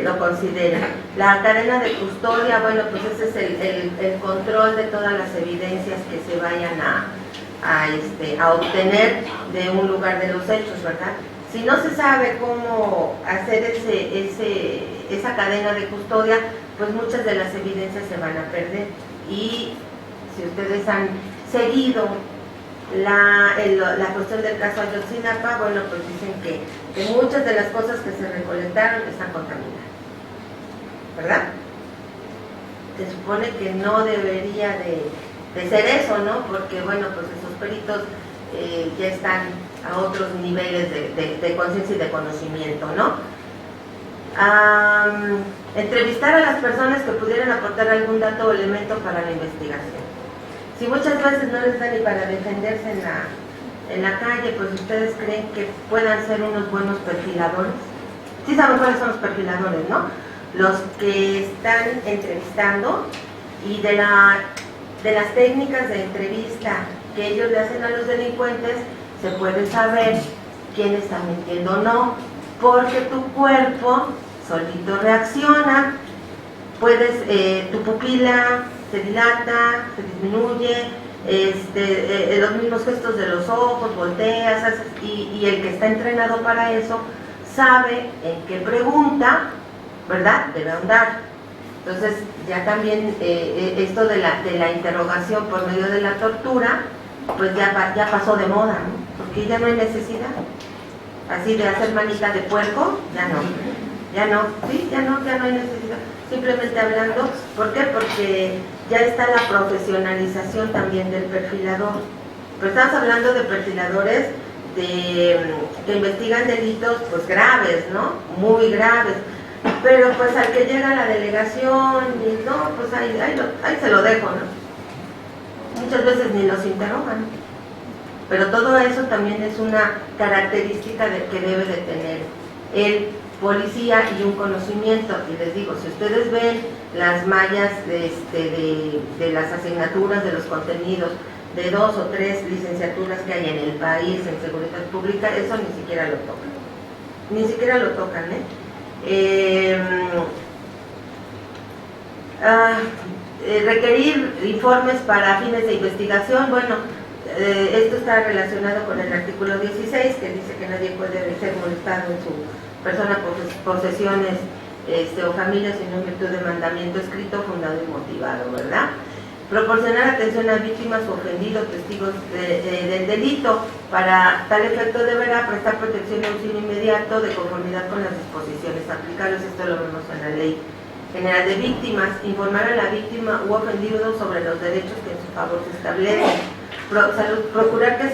lo consideren. La cadena de custodia, bueno, pues ese es el control de todas las evidencias que se vayan a obtener de un lugar de los hechos, ¿verdad? Si no se sabe cómo hacer esa cadena de custodia, pues muchas de las evidencias se van a perder. Y si ustedes han seguido la cuestión del caso Ayotzinapa, bueno, pues dicen que que muchas de las cosas que se recolectaron están contaminadas, ¿verdad? Se supone que no debería de ser eso, ¿no? Porque, bueno, pues esos peritos ya están a otros niveles de conciencia y de conocimiento, ¿no? Entrevistar a las personas que pudieran aportar algún dato o elemento para la investigación. Si muchas veces no les da ni para defenderse en la calle, pues ustedes creen que puedan ser unos buenos perfiladores. Sí saben cuáles son los perfiladores, ¿no? Los que están entrevistando, y de las técnicas de entrevista que ellos le hacen a los delincuentes, se puede saber quién está mintiendo o no, porque tu cuerpo solito reacciona, tu pupila se dilata, se disminuye, los mismos gestos de los ojos, volteas, y el que está entrenado para eso sabe en qué pregunta, ¿verdad?, debe ahondar. Entonces ya también esto de la interrogación por medio de la tortura, pues ya pasó de moda, ¿no? Porque ya no hay necesidad. Así de hacer manita de puerco, ya no, sí, ya no hay necesidad. Simplemente hablando, ¿por qué? Porque ya está la profesionalización también del perfilador. Pero estamos hablando de perfiladores que investigan delitos pues graves, ¿no? Muy graves. Pero pues al que llega a la delegación, y no, pues ahí se lo dejo, ¿no? Muchas veces ni los interrogan. Pero todo eso también es una característica que debe de tener el policía, y un conocimiento. Y les digo, si ustedes ven las mallas de las asignaturas, de los contenidos, de 2 o 3 licenciaturas que hay en el país en seguridad pública, eso ni siquiera lo tocan. Ni siquiera lo tocan, requerir informes para fines de investigación. Bueno, esto está relacionado con el artículo 16, que dice que nadie puede ser molestado en su persona, posesiones o familia, sino en virtud de mandamiento escrito, fundado y motivado, ¿verdad? Proporcionar atención a víctimas o ofendidos, testigos del delito. Para tal efecto deberá prestar protección y auxilio inmediato de conformidad con las disposiciones aplicables. Esto lo vemos en la Ley General de Víctimas. Informar a la víctima u ofendido sobre los derechos que en su favor se establecen. Procurar que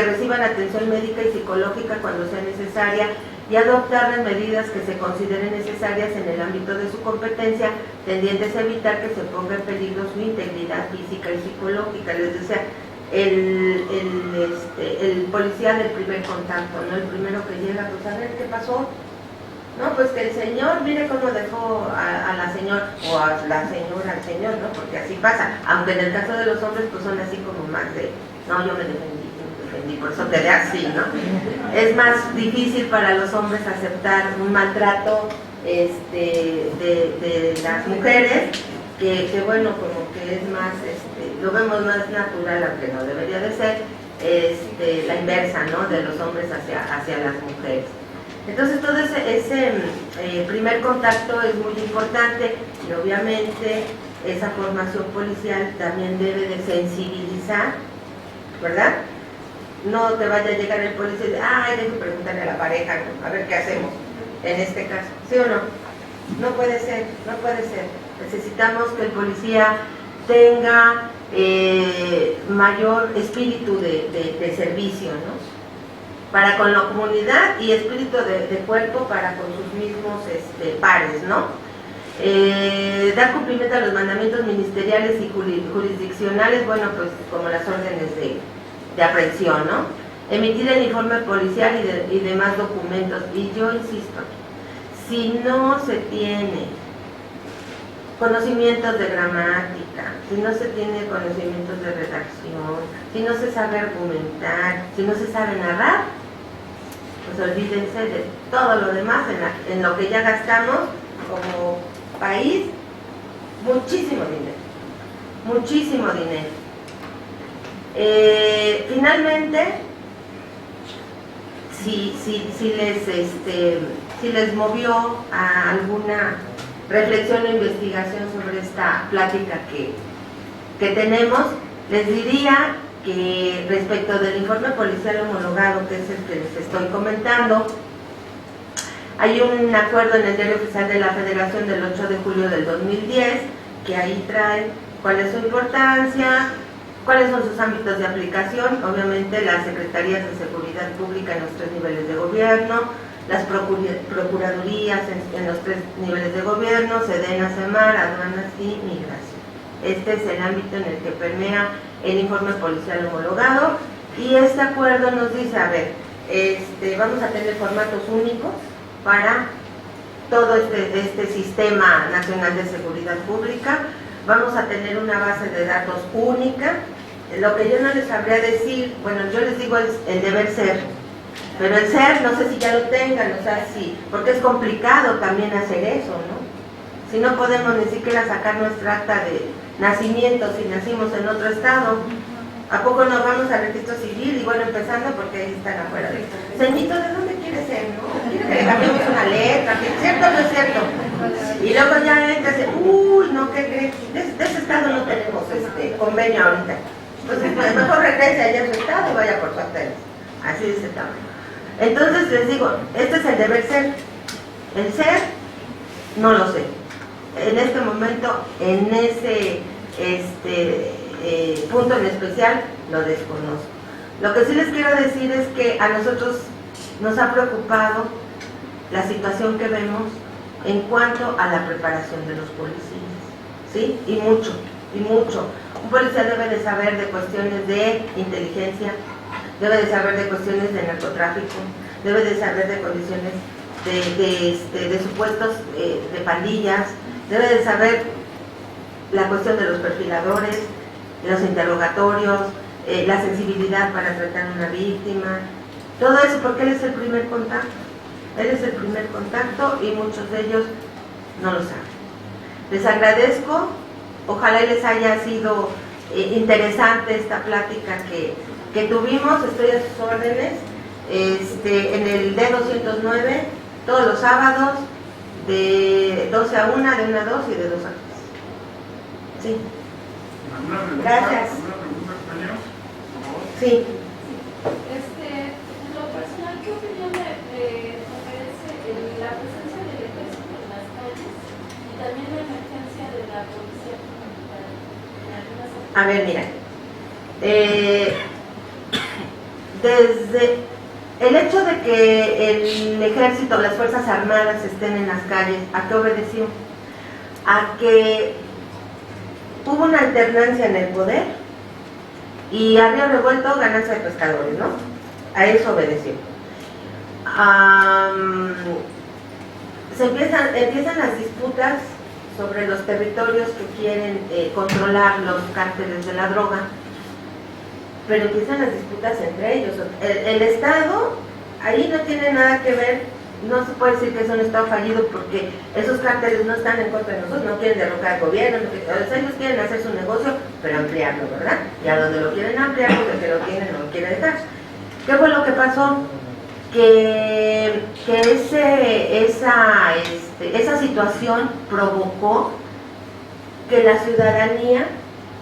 reciban atención médica y psicológica cuando sea necesaria, y adoptar las medidas que se consideren necesarias en el ámbito de su competencia, tendientes a evitar que se ponga en peligro su integridad física y psicológica. Les decía, el policía del primer contacto, ¿no? El primero que llega, pues a ver qué pasó. No, pues que el señor, mire cómo dejó a la señora, o a la señora al señor, ¿no? Porque así pasa, aunque en el caso de los hombres pues son así como más de, no, yo me defendí, por eso quedé así, ¿no? Es más difícil para los hombres aceptar un maltrato de las mujeres, que bueno, como que es más, lo vemos más natural, aunque no debería de ser, la inversa, ¿no? De los hombres hacia las mujeres. Entonces todo ese primer contacto es muy importante, y obviamente esa formación policial también debe de sensibilizar, ¿verdad? No te vaya a llegar el policía y decir, hay que preguntarle a la pareja, ¿no? A ver qué hacemos en este caso, ¿sí o no? No puede ser. Necesitamos que el policía tenga mayor espíritu de servicio, ¿no? Para con la comunidad, y espíritu de cuerpo para con sus mismos pares, ¿no? Dar cumplimiento a los mandamientos ministeriales y jurisdiccionales, bueno, pues como las órdenes de aprehensión, ¿no? Emitir el informe policial y demás documentos. Y yo insisto, si no se tiene conocimientos de gramática, si no se tiene conocimientos de redacción, si no se sabe argumentar, si no se sabe narrar, pues olvídense de todo lo demás en lo que ya gastamos como país. Muchísimo dinero. Finalmente, si les movió a alguna reflexión o investigación sobre esta plática que tenemos, les diría que respecto del informe policial homologado, que es el que les estoy comentando, Hay un acuerdo en el Diario Oficial de la Federación del 8 de julio del 2010 que ahí trae cuál es su importancia, cuáles son sus ámbitos de aplicación. Obviamente las Secretarías de Seguridad Pública en los 3 niveles de gobierno, las procuradurías en los 3 niveles de gobierno, Sedena, Semar, aduanas y migración. Este es el ámbito en el que permea el informe policial homologado, y este acuerdo nos dice, a ver, vamos a tener formatos únicos para todo este sistema nacional de seguridad pública. Vamos a tener una base de datos única. Lo que yo no les sabría decir, bueno, yo les digo el deber ser, pero el ser no sé si ya lo tengan, o sea, sí, porque es complicado también hacer eso, ¿no? Si no podemos ni siquiera sacar nuestra acta de nacimiento si nacimos en otro estado, ¿a poco nos vamos al registro civil? Y bueno, empezando porque ahí están afuera. Señito, ¿de dónde quiere ser, no? ¿Quiere que le cambiemos una letra? ¿Cierto o no es cierto? Y luego ya entra y dice, uy, no, ¿qué crees? De ese estado no tenemos convenio ahorita. Pues mejor regrese allá a su estado y vaya por su acta. Así dice también. Entonces les digo, este es el deber ser. El ser, no lo sé. En este momento, en ese punto en especial, lo desconozco. Lo que sí les quiero decir es que a nosotros nos ha preocupado la situación que vemos en cuanto a la preparación de los policías, ¿sí? Y mucho. Un policía debe de saber de cuestiones de inteligencia, debe de saber de cuestiones de narcotráfico, debe de saber de condiciones de supuestos de pandillas, debe de saber la cuestión de los perfiladores, de los interrogatorios, la sensibilidad para tratar a una víctima, todo eso porque él es el primer contacto. Él es el primer contacto y muchos de ellos no lo saben. Les agradezco, ojalá les haya sido interesante esta plática que tuvimos. Estoy a sus órdenes en el D209 todos los sábados de 12 a 1, de 1 a 2 y de 2 a 3. Sí. ¿Alguna pregunta? Gracias. ¿Alguna pregunta, compañero? Por favor. Sí. En lo personal, ¿qué opinión le merece la presencia del ejército en las calles y también la emergencia de la policía comunitaria en algunas zonas? A ver, mira, desde el hecho de que el ejército, las fuerzas armadas estén en las calles, ¿a qué obedeció? A que hubo una alternancia en el poder y a río revuelto ganancia de pescadores, ¿no? A eso obedeció. Empiezan las disputas sobre los territorios que quieren controlar los cárteles de la droga, pero empiezan las disputas entre ellos. El Estado ahí no tiene nada que ver, no se puede decir que es un Estado fallido porque esos cárteles no están en contra de nosotros, no quieren derrocar al gobierno, ellos quieren hacer su negocio, pero ampliarlo, ¿verdad? Y a donde lo quieren ampliar, porque el que lo tiene no lo quiere dejar. ¿Qué fue lo que pasó? Que esa situación provocó que la ciudadanía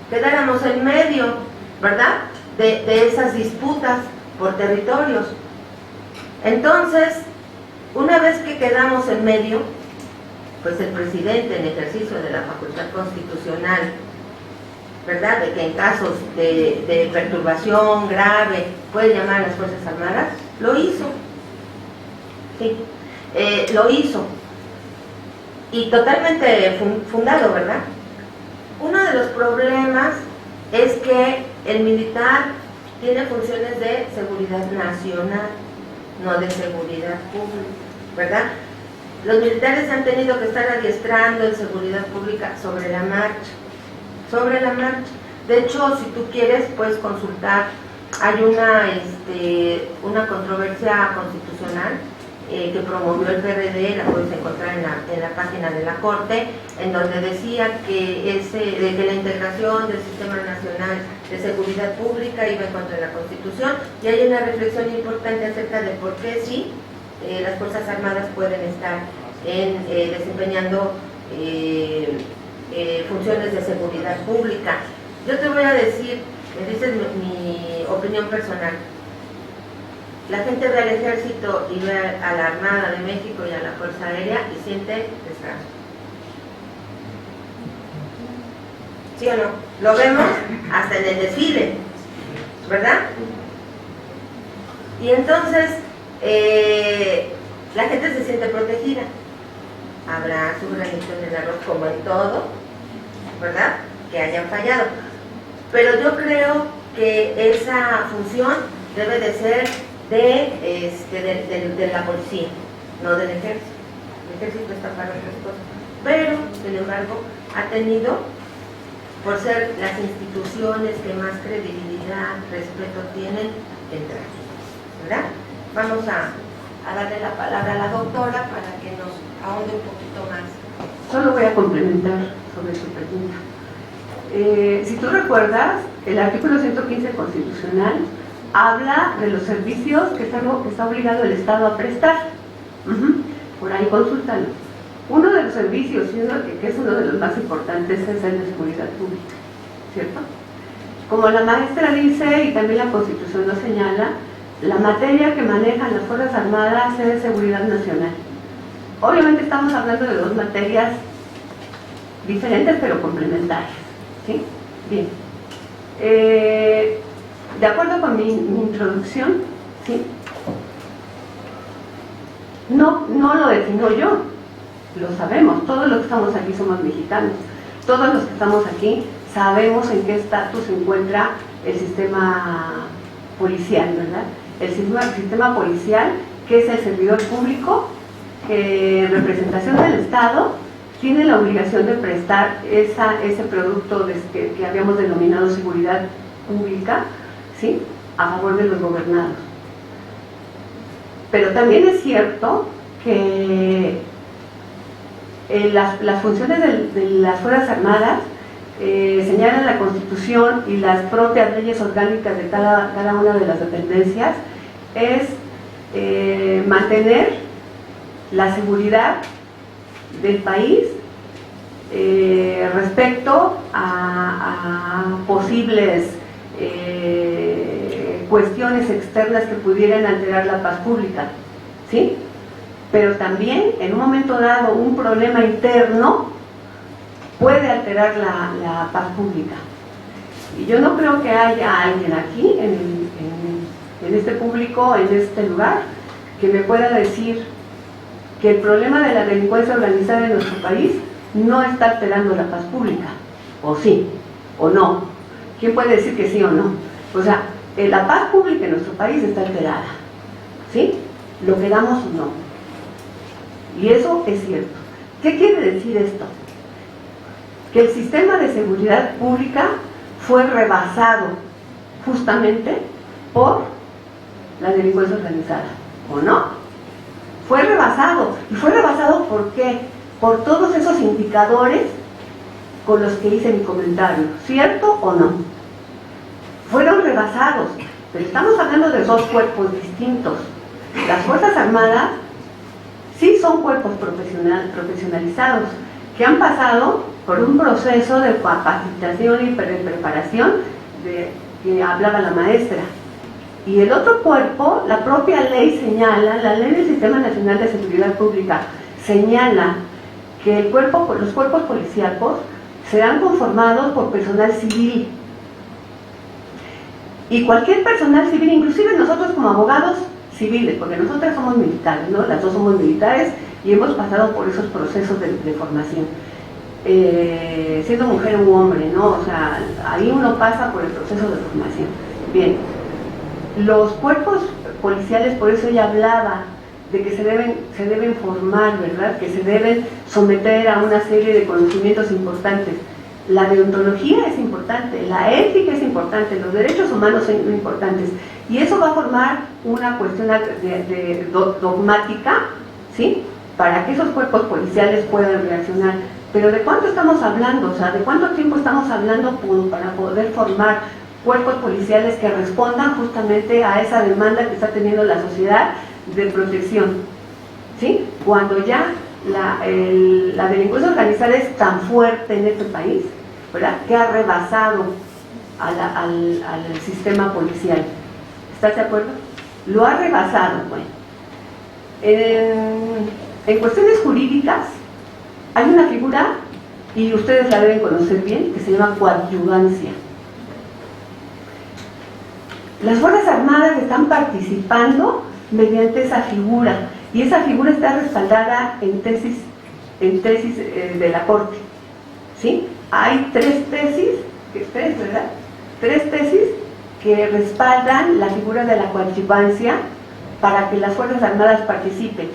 quedáramos en medio, ¿verdad?, de esas disputas por territorios. Entonces, una vez que quedamos en medio, pues el presidente, en ejercicio de la facultad constitucional, ¿verdad?, de que en casos de perturbación grave puede llamar a las Fuerzas Armadas, lo hizo. Sí, lo hizo. Y totalmente fundado, ¿verdad? Uno de los problemas es que el militar tiene funciones de seguridad nacional, no de seguridad pública, ¿verdad? Los militares han tenido que estar adiestrando en seguridad pública sobre la marcha. Sobre la marcha. De hecho, si tú quieres, puedes consultar. Hay una controversia constitucional que promovió el PRD, la puedes encontrar en la página de la Corte, en donde decía que la integración del Sistema Nacional de Seguridad Pública iba en contra de la Constitución, y hay una reflexión importante acerca de por qué sí las Fuerzas Armadas pueden estar desempeñando funciones de seguridad pública. Yo te voy a decir, me dices mi opinión personal. La gente ve al ejército y ve a la Armada de México y a la Fuerza Aérea y siente descanso. ¿Sí o no? Lo vemos hasta en el desfile, ¿verdad? Y entonces la gente se siente protegida. Habrá su granito de arroz como en todo, ¿verdad? Que hayan fallado. Pero yo creo que esa función debe de ser de la policía, no del ejército. El ejército está para otras cosas. Pero, sin embargo, ha tenido, por ser las instituciones que más credibilidad, respeto tienen, entrar, ¿verdad? Vamos a darle la palabra a la doctora para que nos ahonde un poquito más. Solo voy a complementar sobre su pregunta. Si tú recuerdas, el artículo 115 constitucional habla de los servicios que está obligado el Estado a prestar. Por ahí consúltalo. Uno de los servicios, que es uno de los más importantes, es el de seguridad pública, ¿cierto? Como la maestra dice, y también la Constitución lo señala, la materia que manejan las Fuerzas Armadas es seguridad nacional. Obviamente estamos hablando de dos materias diferentes pero complementarias, ¿sí? Bien. De acuerdo con mi introducción, ¿sí? No lo defino yo, lo sabemos, todos los que estamos aquí somos mexicanos, todos los que estamos aquí sabemos en qué estatus se encuentra el sistema policial, ¿verdad? El sistema policial, que es el servidor público, que en representación del Estado tiene la obligación de prestar ese producto que habíamos denominado seguridad pública, ¿sí?, a favor de los gobernados. Pero también es cierto que las funciones de las Fuerzas Armadas señalan la Constitución y las propias leyes orgánicas de cada una de las dependencias, es mantener la seguridad del país respecto a posibles cuestiones externas que pudieran alterar la paz pública, ¿sí? Pero también, en un momento dado, un problema interno puede alterar la paz pública. Y yo no creo que haya alguien aquí, en este público, en este lugar, que me pueda decir que el problema de la delincuencia organizada en nuestro país no está alterando la paz pública, o sí, o no. ¿Quién puede decir que sí o no? O sea, la paz pública en nuestro país está alterada, ¿sí? Lo queramos o no. Y eso es cierto. ¿Qué quiere decir esto? Que el sistema de seguridad pública fue rebasado justamente por la delincuencia organizada, ¿o no? Fue rebasado. ¿Y fue rebasado por qué? Por todos esos indicadores con los que hice mi comentario, ¿cierto o no? Fueron rebasados, pero estamos hablando de dos cuerpos distintos. Las Fuerzas Armadas sí son cuerpos profesionalizados, que han pasado por un proceso de capacitación y preparación que hablaba la maestra. Y el otro cuerpo, la propia ley señala, la ley del Sistema Nacional de Seguridad Pública señala que los cuerpos policíacos serán conformados por personal civil. Y cualquier personal civil, inclusive nosotros como abogados civiles, porque nosotras somos militares, ¿no? Las dos somos militares y hemos pasado por esos procesos de formación. Siendo mujer u hombre, ¿no? O sea, ahí uno pasa por el proceso de formación. Bien, los cuerpos policiales, por eso ella hablaba de que se deben formar, ¿verdad? Que se deben someter a una serie de conocimientos importantes. La deontología es importante, la ética es importante, los derechos humanos son importantes. Y eso va a formar una cuestión dogmática, ¿sí?, para que esos cuerpos policiales puedan reaccionar. Pero ¿de cuánto estamos hablando? O sea, ¿de cuánto tiempo estamos hablando para poder formar cuerpos policiales que respondan justamente a esa demanda que está teniendo la sociedad de protección? ¿Sí? Cuando ya la delincuencia organizada es tan fuerte en este país, ¿verdad?, que ha rebasado al sistema policial. ¿Estás de acuerdo? lo ha rebasado. Bueno, en cuestiones jurídicas hay una figura, y ustedes la deben conocer bien, que se llama coadyuvancia. Las Fuerzas Armadas están participando mediante esa figura, y esa figura está respaldada en tesis de la Corte, ¿sí? Hay tres tesis que respaldan la figura de la coadyuvancia para que las Fuerzas Armadas participen.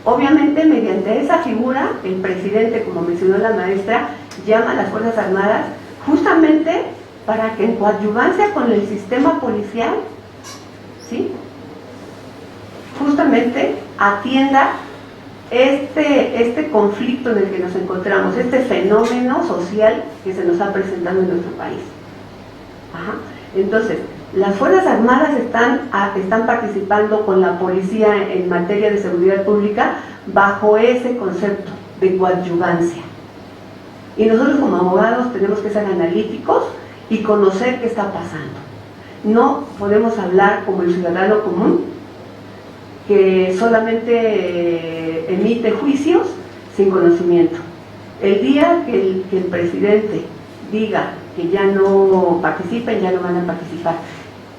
Obviamente, mediante esa figura, el presidente, como mencionó la maestra, llama a las Fuerzas Armadas justamente para que en coadyuvancia con el sistema policial, ¿sí?, justamente atienda este conflicto en el que nos encontramos, este fenómeno social que se nos ha presentado en nuestro país. Ajá. Entonces, las Fuerzas Armadas están participando con la policía en materia de seguridad pública bajo ese concepto de coadyuvancia. Y nosotros como abogados tenemos que ser analíticos y conocer qué está pasando. No podemos hablar como el ciudadano común, que solamente emite juicios sin conocimiento. El día que el presidente diga que ya no participen, ya no van a participar.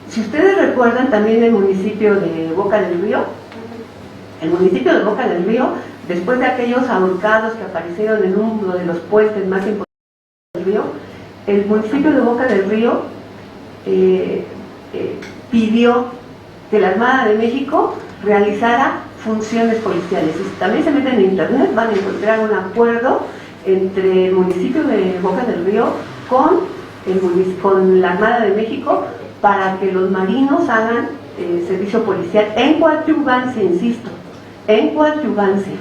Si ustedes recuerdan también el municipio de Boca del Río, después de aquellos ahorcados que aparecieron en uno de los puentes más importantes del río, el municipio de Boca del Río pidió que la Armada de México realizara funciones policiales. Y también se meten en internet, van a encontrar un acuerdo entre el municipio de Boca del Río con la Armada de México para que los marinos hagan servicio policial en coadyuvancia, insisto, en coadyuvancia.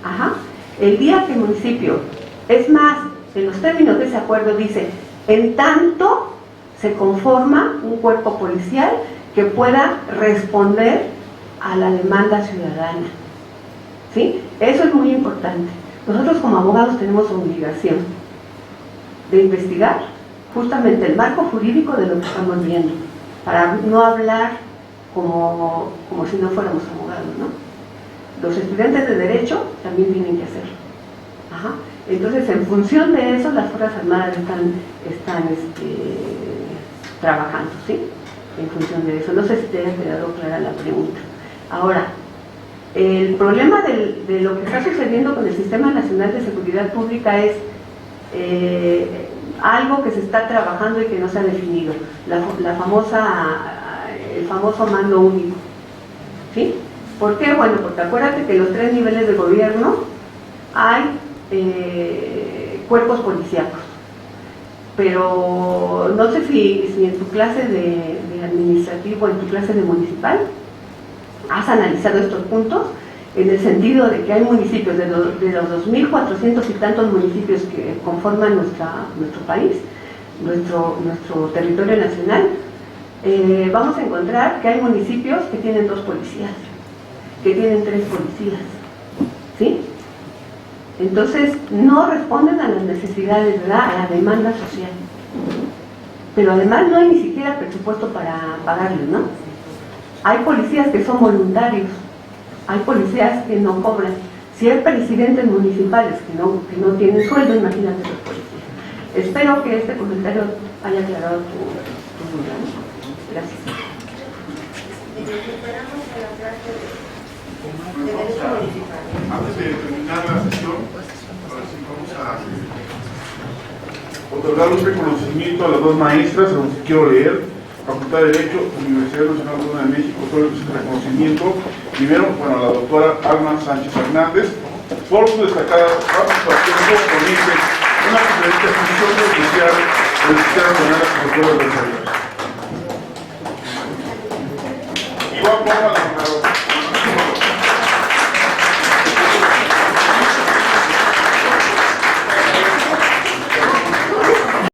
Ajá. El día que el municipio, es más, en los términos de ese acuerdo dice, en tanto se conforma un cuerpo policial que pueda responder a la demanda ciudadana, ¿sí? Eso es muy importante. Nosotros como abogados tenemos obligación de investigar justamente el marco jurídico de lo que estamos viendo, para no hablar como si no fuéramos abogados, ¿no? Los estudiantes de Derecho también tienen que hacerlo. Ajá. Entonces, en función de eso, las Fuerzas Armadas están trabajando, ¿sí? En función de eso. No sé si te haya quedado clara la pregunta. Ahora, el problema de lo que está sucediendo con el Sistema Nacional de Seguridad Pública es algo que se está trabajando y que no se ha definido, el famoso mando único, ¿sí? ¿Por qué? Bueno, porque acuérdate que en los 3 niveles de gobierno hay cuerpos policíacos, pero no sé si en tu clase de administrativo, en tu clase de municipal, has analizado estos puntos, en el sentido de que hay municipios, de los 2.400 y tantos municipios que conforman nuestro país, nuestro territorio nacional, vamos a encontrar que hay municipios que tienen 2 policías, que tienen 3 policías, ¿sí? Entonces, no responden a las necesidades, ¿verdad?, a la demanda social. Pero además no hay ni siquiera presupuesto para pagarles, ¿no? Hay policías que son voluntarios, hay policías que no cobran. Si hay presidentes municipales que no tienen sueldo, imagínate los policías. Espero que este comentario haya aclarado tu duda, ¿no? Gracias. Antes de terminar la sesión, ahora sí vamos a otorgar un reconocimiento a las 2 maestras, a los que quiero leer. Facultad de Derecho, Universidad Nacional Autónoma de México, todo el reconocimiento. Primero, bueno, a la doctora Alma Sánchez Hernández, por su destacada participación como ponente en la conferencia de función especial del Sistema Nacional de Seguridad Pública. Igual como a la